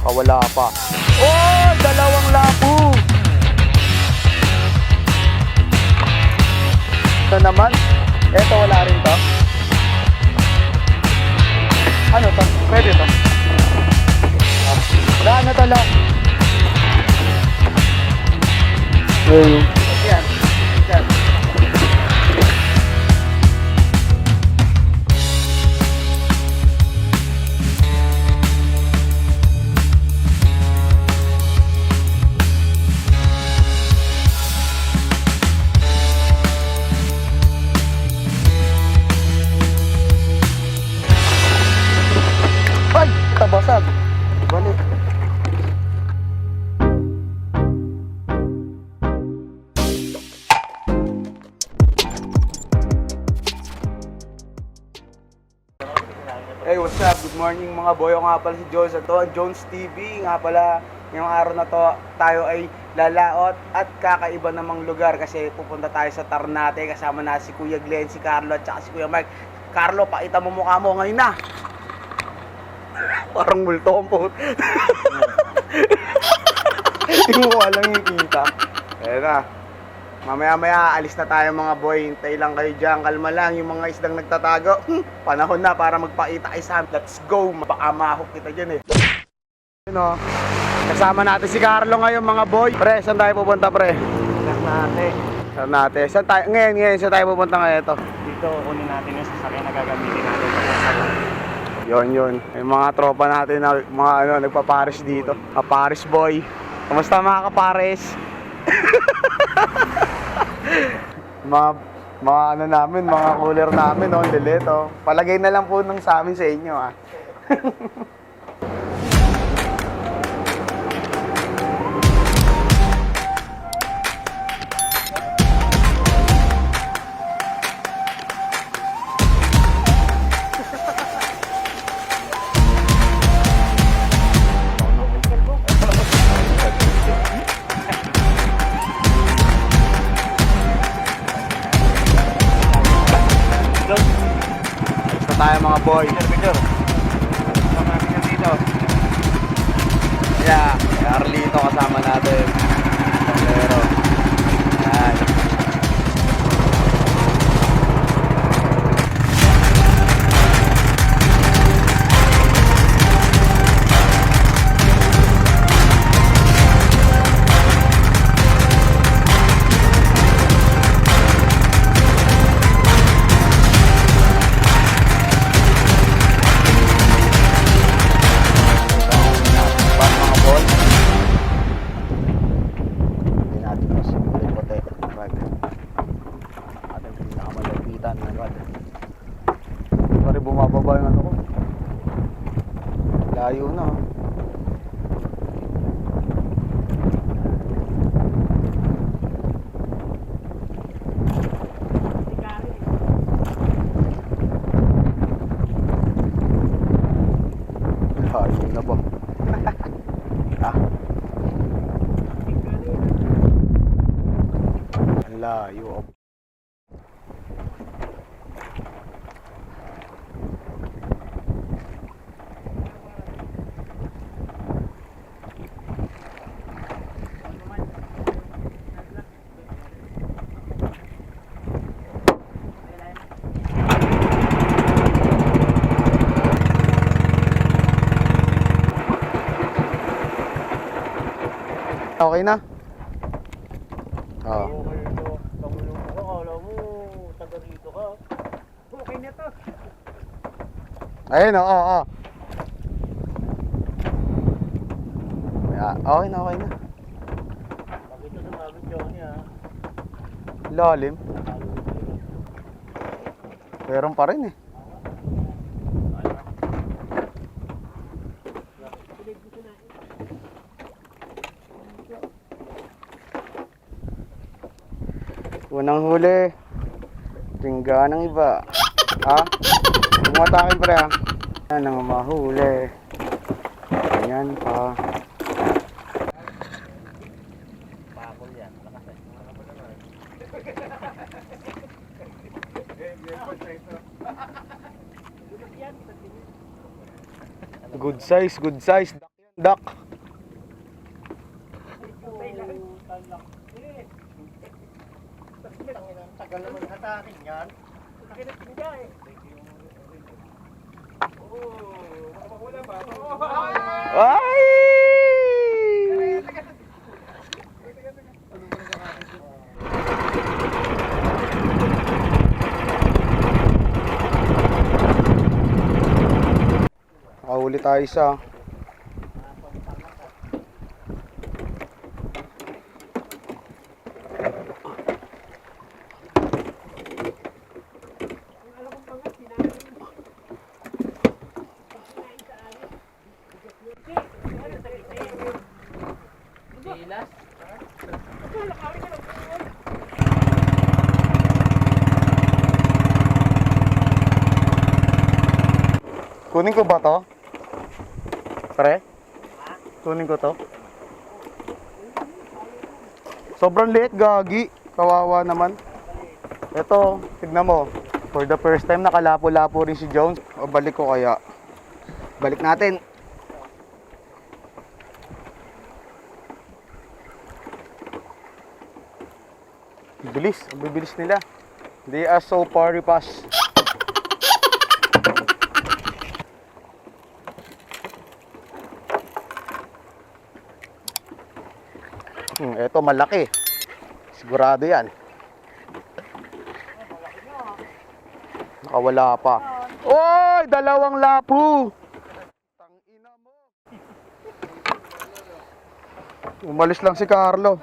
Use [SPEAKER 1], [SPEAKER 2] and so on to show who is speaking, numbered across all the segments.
[SPEAKER 1] Wala pa. Oh, dalawang lapu. Ito naman. Ito wala rin to. Ano to? Pwede to. Daan na tala. Yan. Yan. Ay! Tabasag. Balik. Hey, what's up? Good morning mga boy. Nga pala si Jones. Ito ang Jones TV. Nga pala, ngayong araw na to, tayo ay lalaot at kakaiba namang lugar kasi pupunta tayo sa Ternate. Kasama na si Kuya Glenn, si Carlo at saka si Kuya Mike. Carlo, pakita mo mukha mo ngayon na. Parang multo ang po. Hindi mo alam yung kita. Ayan na. Mamaya-maya, alis na tayo mga boy. Hintay lang kayo dyan. Kalma lang yung mga isdang nagtatago. Panahon na para magpakita kay Sam. Let's go. Baka mahok kita dyan eh. You know, kasama natin si Carlo ngayon mga boy. Pre, saan tayo pupunta pre?
[SPEAKER 2] Ternate.
[SPEAKER 1] Ternate. Saan tayo? Ngayon, saan tayo pupunta ngayon ito?
[SPEAKER 2] Dito, kunin natin yung sasakyan na gagamitin natin.
[SPEAKER 1] Yun. Yung mga tropa natin na mga nagpa-Paris dito. Paris boy. Kamusta mga ka-Paris? mga ano namin, mga cooler namin, no, lilito. Palagay na lang po nung sa amin sa inyo, ah. Tayo mga boy.
[SPEAKER 2] Picture. Dito.
[SPEAKER 1] Yeah, Arlito kasama natin. Pero yan. Bumababa yung ano ko. Layo na. Layo na ba? Ah. Layo. Okay na? Oo.
[SPEAKER 2] Akala mo, taga rito ka. Okay na to.
[SPEAKER 1] Ayun, oo. Okay na.
[SPEAKER 2] Pakita sa sabi Johnny ha.
[SPEAKER 1] Lalim. Meron pa rin eh. Unang huli. Tingga ng iba. Ha? Tumatakin pre ha. Yan ang mahuli. Ganyan pa.
[SPEAKER 2] Pakol yan. Lakas
[SPEAKER 1] Good size. duck.
[SPEAKER 2] Tagal naman hatakin yan. Laki ng pinja eh. Wala ba?
[SPEAKER 1] Ay! Nakahuli tayo isa. Kunin ko ba to? Pre? Kunin ko to? Sobrang liit, gagi. Kawawa naman. Ito, tignan mo. For the first time, nakalapo-lapo rin si Jones. O balik ko kaya. Balik natin. Bilis. Ang bibilis nila. They are so far fast. Ito malaki. Sigurado yan. Nakawala pa. Oy! Dalawang lapu! Tangina mo. Umalis lang si Carlo.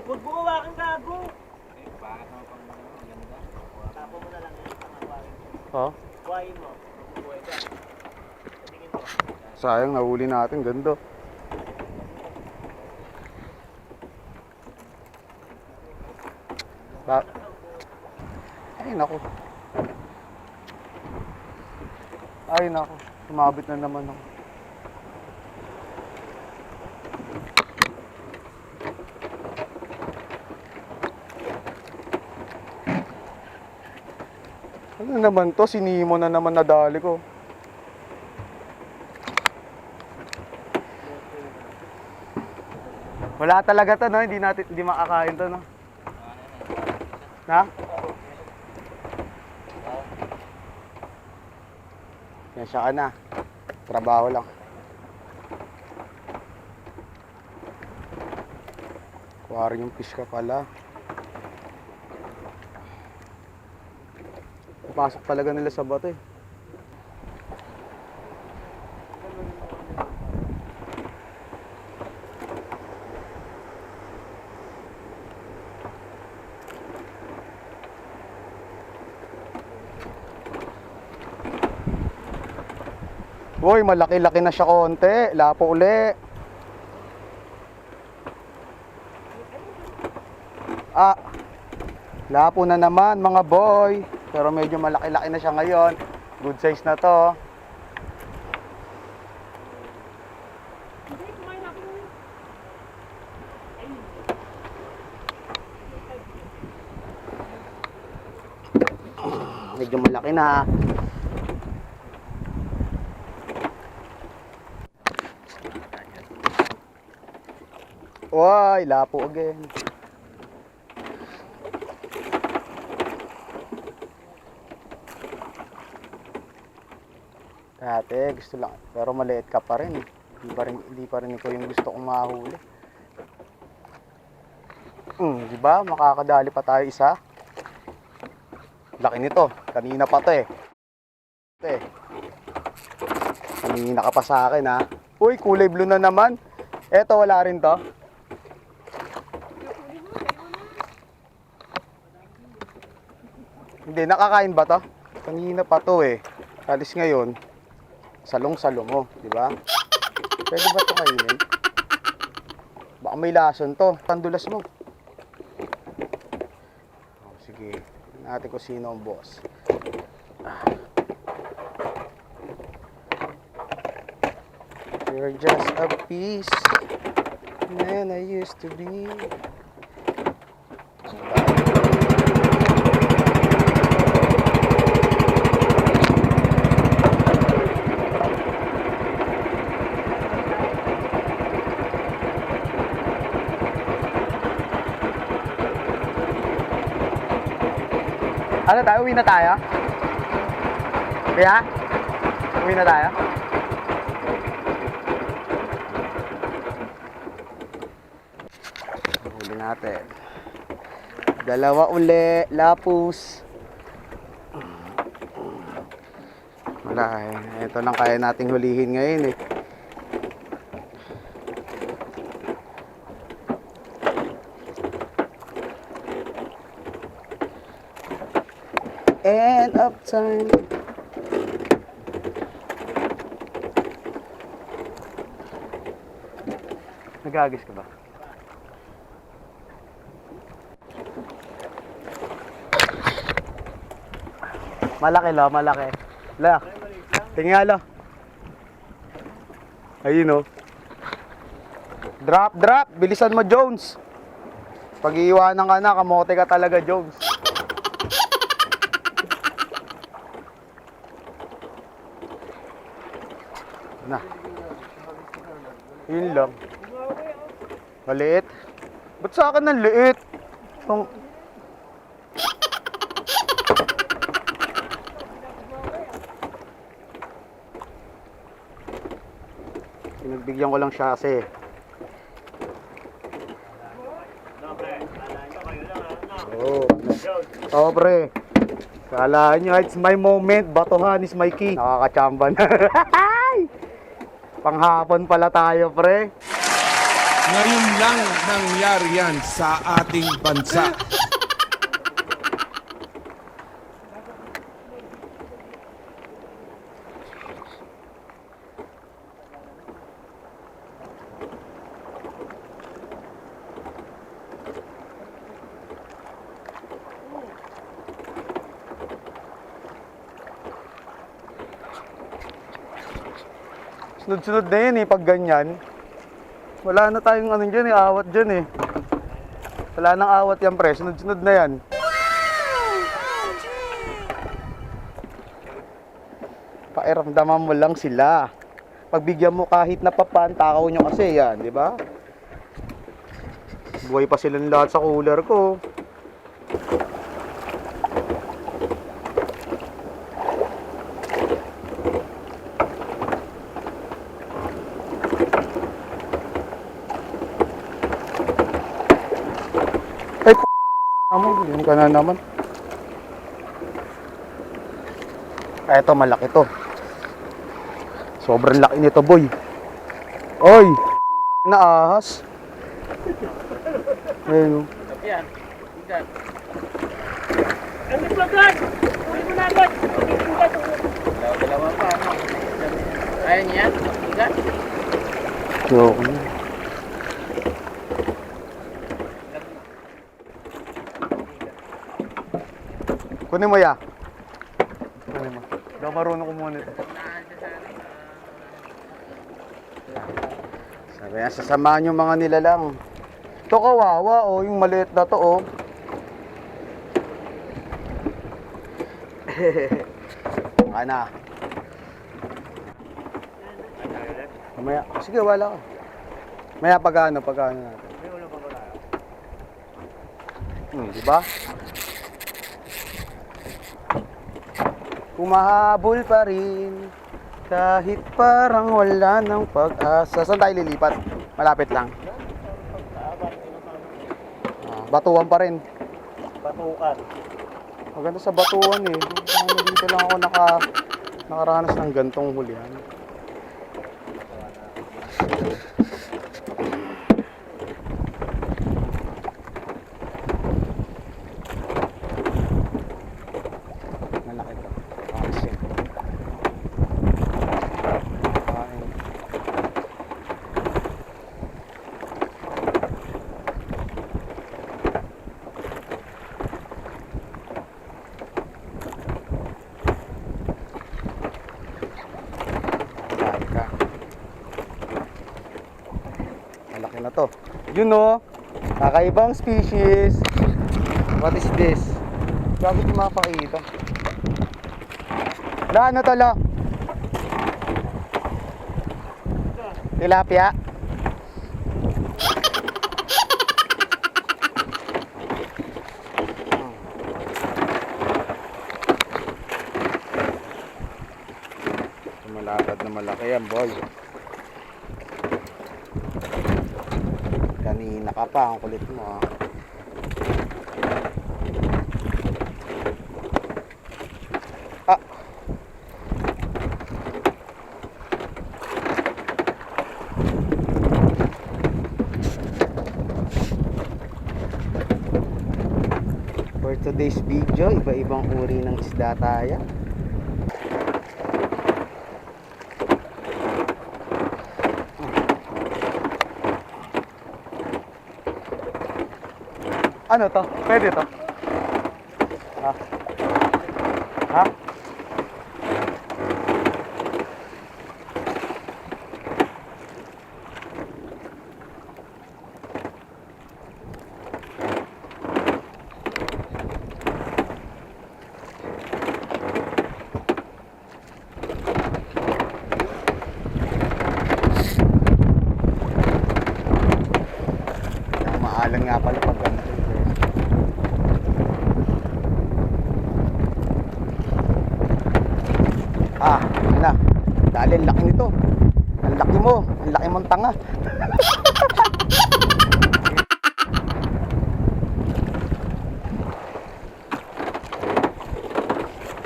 [SPEAKER 2] Huwag mo kawakan gago. Tapo mo na lang yan.
[SPEAKER 1] Oh?
[SPEAKER 2] Buhayin mo.
[SPEAKER 1] Sayang, nahuli natin. Ganda. Ay, naku. Ay, naku. Sumabit na naman ako. Ano naman to? Sinimo na naman nadali ko. Wala talaga to, no? Hindi makakain to, no? Na? Yan siya ka na. Trabaho lang. Aquarium fish ka pala. Pasok talaga nila sa bato eh. Uy, malaki-laki na siya konti. Lapo uli. Ah, lapo na naman mga boy. Pero medyo malaki-laki na siya ngayon. Good size na to. Medyo malaki na. Uy, lapo again. Dati gusto lang, pero maliit ka pa rin. Hindi pa rin ikaw yung gusto kong mahuli. Di ba? Makakadali pa tayo isa. Laki nito. Kanina pa to eh. Kanina ka pa sa akin ha. Uy, kulay blue na naman. Eto, wala rin to. Hindi, nakakain ba to? Kanina pa to eh. Alis ngayon. Salong-salong mo, di ba? Pwede ba ito kainin? Baka may lason to. Tandulas mo. Oh, sige. Tignan natin kung sino ang boss. You're just a piece man I used to be. Ano tayo? Uwi na tayo? Kaya? Uwi na tayo? Huli natin. Dalawa uli. Lapus. Wala eh. Ito lang kaya nating hulihin ngayon eh. End of time. Nagagis ka ba? Malaki lo, malaki. La. Tingnan lo. Ayun oh. Drop, drop. Bilisan mo, Jones. Pag iiwanan ka na, kamote ka talaga, Jones. Na. Yun lang. Maliit. Ba't sa akin ang liit? Pinagbigyan ko lang siya kasi. Oh. Oh, pre. Kala nyo, it's my moment. Batuhan is my key. Nakakachamba na. Panghapon pala tayo, pre.
[SPEAKER 3] Ngayon lang nangyari yan sa ating bansa.
[SPEAKER 1] Sunod-sunod na yun eh, pag ganyan. Wala na tayong ano dyan eh, awat dyan eh. Wala nang awat yan, pre. Sunod-sunod na yan. Pairamdaman mo lang sila. Pagbigyan mo kahit na papan, takaw nyo kasi yan, di ba? Buhay pa silang lahat sa cooler ko. Yun ka na naman. Eto, malaki to. Sobrang laki nito, boy. Oy! Na ahas. Ayun.
[SPEAKER 2] Yan. Ikan. Ang naglagan! Huli mo na agad! Dalawa pa, ano? Kaya niya yan? Ikan?
[SPEAKER 1] Joke na. Kunin mo ya. Kunin mo. Daw marunong ko muna ito. Sabi nga, sasamahan yung mga nilalang. Ito kawawa, oh, yung maliit na to, oh. Baka na. Mamaya, sige, wala ka. Maya pagano natin. Diba? Humahabol pa rin kahit parang wala ng pag-asa. Saan tayo lilipat? Malapit lang. Batuan pa rin.
[SPEAKER 2] Batukan.
[SPEAKER 1] Maganda sa batuan eh. Dito lang ako nakaranas ng gantong hulihan. Malaki na to. Yun o. Kakaibang species. What is this? Bago di mapakita. Wala na tala. Tilapia. Malapad na malaki yan, boy. Kanina ka pa, ang kulit mo ah. Ah. For today's video, iba-ibang uri ng isda tayo. Ano to? Pwede to? Ha? Ha? Maalan nga pala pag ganito. Ah, yun na. Dali, ang laki nito. Ang laki mo. Ang laki mong tanga.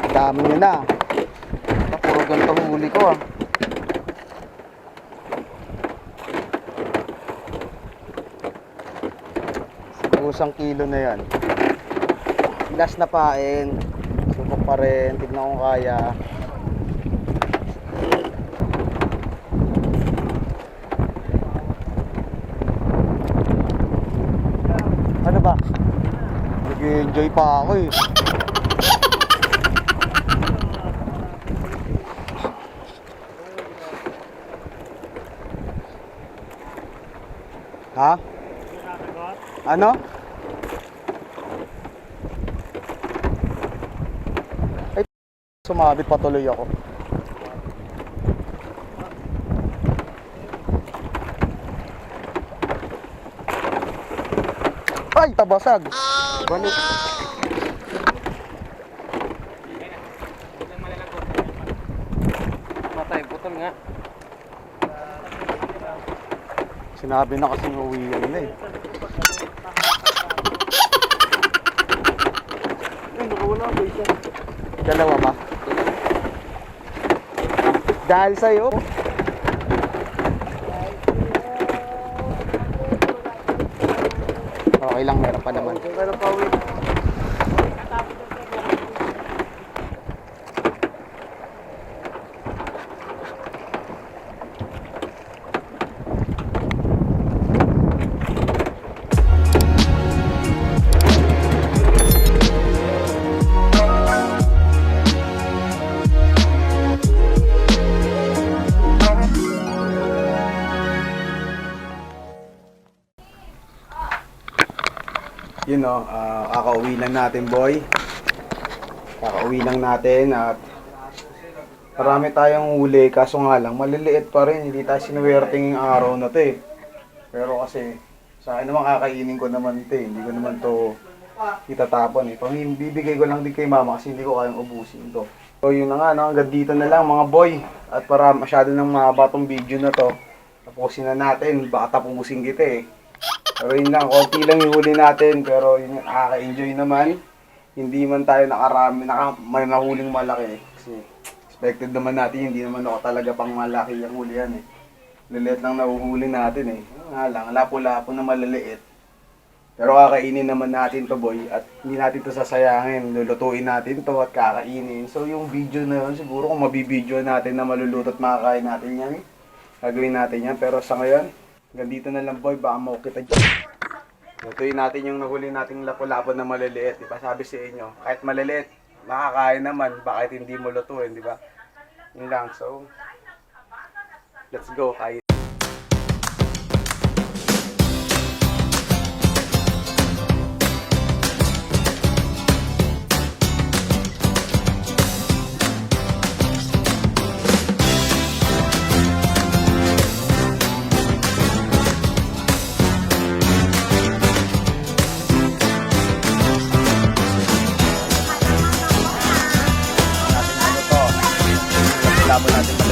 [SPEAKER 1] Ang dami nyo na. Puro ganito huli ko ah. Isang kilo na yan. Last na pain. Subok pa rin. Tignan kung kaya. Ano ba? Nag-enjoy pa ako eh. Ha? Ano? Ay, sumabit patuloy ako. Ay, tabasag. Balik.
[SPEAKER 2] Matay, putol nga.
[SPEAKER 1] Sinabi na kasing uwi yan na eh.
[SPEAKER 2] Ay, nakawala ba isa?
[SPEAKER 1] Dalawa ba? Dahil sa'yo. Okay lang, meron pa naman.
[SPEAKER 2] Meron pa uwi.
[SPEAKER 1] Yun o, kakauwi lang natin boy. Kakauwi lang natin at marami tayong huli kaso nga lang maliliit pa rin, hindi tayo sinuwerting yung araw na to eh. Pero kasi sa akin naman kakainin ko naman to eh, hindi ko naman to itatapon eh. Bibigay ko lang din kay mama kasi hindi ko kayang ubusin to. So yun na nga, no? Hanggang dito na lang mga boy. At para masyado nang mahaba tong video na to, tapusin na natin, baka tapusin kita eh. Pero yun lang, konti lang yung huli natin, pero yun, nakaka-enjoy naman. Hindi man tayo nakarami, may nahuling malaki. Kasi expected naman natin, hindi naman ako talaga pang malaki yung huli yan eh. Liliit lang nahuhuli natin eh. Nga lang, lapo-lapo na maliliit. Pero kakainin naman natin to boy, at hindi natin to sasayangin. Lulutuin natin to at kakainin. So yung video na yun, siguro kung mabibideo natin na maluluto at makakain natin yan, gagawin natin yan. Pero sa ngayon, hanggang dito na lang boy, baka mo kita dyan. Lutuin natin yung nahuli nating lapo-lapo na maliliit. Diba sabi sa inyo, kahit maliliit, makakain naman, bakit hindi mo lutuin, di ba? Yun lang, so, let's go, kain. Natin ano to, lapo natin